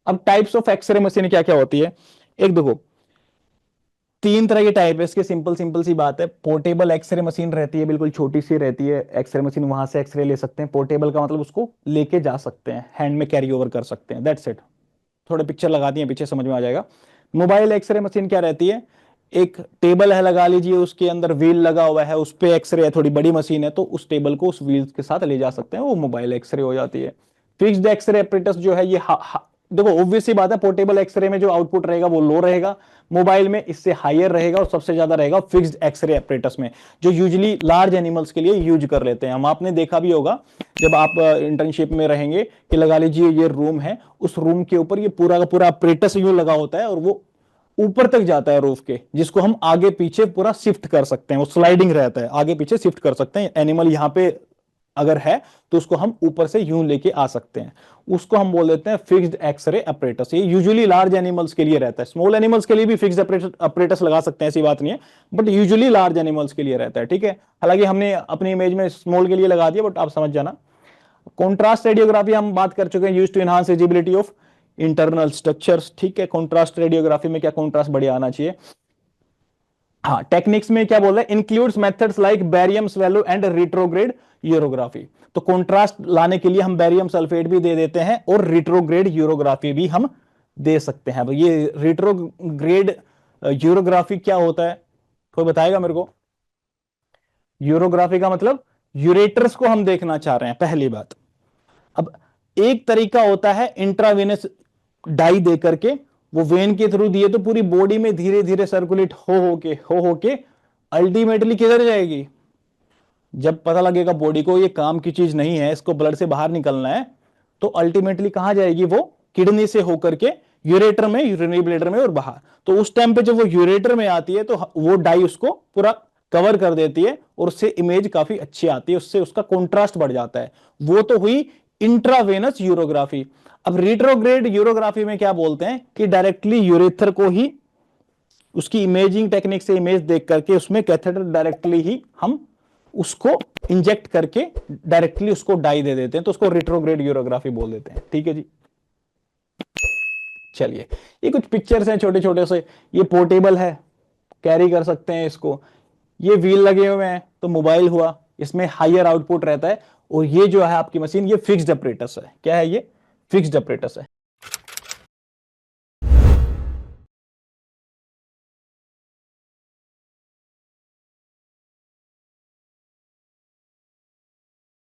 अब types of x ray machine क्या क्या होती है, एक देखो, तीन तरह की टाइप है इसके। सिंपल सिंपल सी बात है। पोर्टेबल एक्सरे मशीन रहती है, बिल्कुल छोटी सी रहती है एक्सरे मशीन, वहां से एक्सरे ले सकते हैं। पोर्टेबल का मतलब उसको लेके जा सकते हैं, हैंड में कैरी ओवर कर सकते हैं, दैट्स इट। थोड़े पिक्चर लगा दिए पीछे, समझ में आ जाएगा। मोबाइल एक्सरे मशीन क्या रहती है, एक टेबल है लगा लीजिए, उसके अंदर व्हील लगा हुआ है, उस पे एक्सरे है, थोड़ी बड़ी मशीन है, तो उस टेबल को उस व्हील के साथ ले जा सकते हैं, वो मोबाइल एक्सरे हो जाती है। फिक्स्ड एक्सरे apparatus जो है ये देखो ऑब्वियस सी बात है, पोर्टेबल एक्सरे में जो आउटपुट रहेगा वो लो रहेगा, मोबाइल में इससे हायर रहेगा, और सबसे ज्यादा रहेगा फिक्स्ड एक्सरे apparatus में, जो यूजुअली लार्ज एनिमल्स के लिए यूज कर लेते हैं हम। आपने देखा भी होगा जब आप इंटर्नशिप में रहेंगे कि लगा लीजिए ये रूम है, उस रूम के ऊपर ये पूरा का पूरा apparatus यूं लगा होता है, और वो ऊपर तक जाता है रूफ के, जिसको हम आगे पीछे पूरा शिफ्ट कर सकते हैं, वो स्लाइडिंग रहता है, आगे पीछे शिफ्ट कर सकते हैं। एनिमल यहाँ पे अगर है तो उसको हम ऊपर से यूं लेके आ सकते हैं, उसको हम बोल देते हैं फिक्स्ड एक्सरे अपरेटस। ये यूजुअली लार्ज एनिमल्स के लिए रहता है, स्मॉल एनिमल्स के लिए भी फिक्स्ड अपरेटस लगा सकते हैं, ऐसी बात नहीं है, बट यूजुअली लार्ज एनिमल्स के लिए रहता है, ठीक है। हालांकि हमने अपनी इमेज में स्मॉल के लिए लगा दिया, बट आप समझ जाना। कॉन्ट्रास्ट रेडियोग्राफी हम बात कर चुके हैं, use to enhance visibility of internal structures, ठीक है। कॉन्ट्रास्ट रेडियोग्राफी में क्या, कॉन्ट्रास्ट बढ़िया आना चाहिए। हाँ, टेक्निक्स में क्या बोल रहे हैं, includes methods like barium swallow and retrograde urography. तो कॉन्ट्रास्ट लाने के लिए हम बैरियम सल्फेट भी दे देते हैं, और रिट्रोग्रेड यूरोग्राफी भी हम दे सकते हैं। अब ये रिट्रोग्रेड यूरोग्राफी क्या होता है, कोई बताएगा मेरे को। यूरोग्राफी का मतलब यूरेटर्स को हम देखना चाह रहे हैं, पहली बात। अब एक तरीका होता है इंट्रावेनस डाई दे करके, वो वेन के थ्रू दिए तो पूरी बॉडी में धीरे धीरे सर्कुलेट हो के अल्टीमेटली किधर जाएगी, जब पता लगेगा बॉडी को ये काम की चीज नहीं है, इसको ब्लड से बाहर निकलना है, तो अल्टीमेटली कहां जाएगी वो, किडनी से होकर के यूरेटर में, यूरिनरी ब्लैडर में और बाहर। तो उस टाइम पे जब वो यूरेटर में आती है तो वो डाई उसको पूरा कवर कर देती है, और उससे इमेज काफी अच्छी आती है, उससे उसका कॉन्ट्रास्ट बढ़ जाता है। वो तो हुई इंट्रावेनस यूरोग्राफी। अब रिट्रोग्रेड यूरोग्राफी में क्या बोलते हैं कि डायरेक्टली यूरेथर को ही उसकी इमेजिंग टेक्निक से इमेज देख करके उसमें कैथेटर डायरेक्टली ही हम उसको इंजेक्ट करके डायरेक्टली उसको डाई दे देते हैं, तो उसको रिट्रोग्रेड यूरोग्राफी बोल देते हैं, ठीक है जी। चलिए, ये कुछ पिक्चर्स हैं छोटे छोटे से। ये पोर्टेबल है, कैरी कर सकते हैं इसको। ये व्हील लगे हुए हैं तो मोबाइल हुआ, इसमें हायर आउटपुट रहता है। और ये जो है आपकी मशीन, ये फिक्स्ड अपरेटस है। क्या है ये, फिक्स्ड अपरेटस है।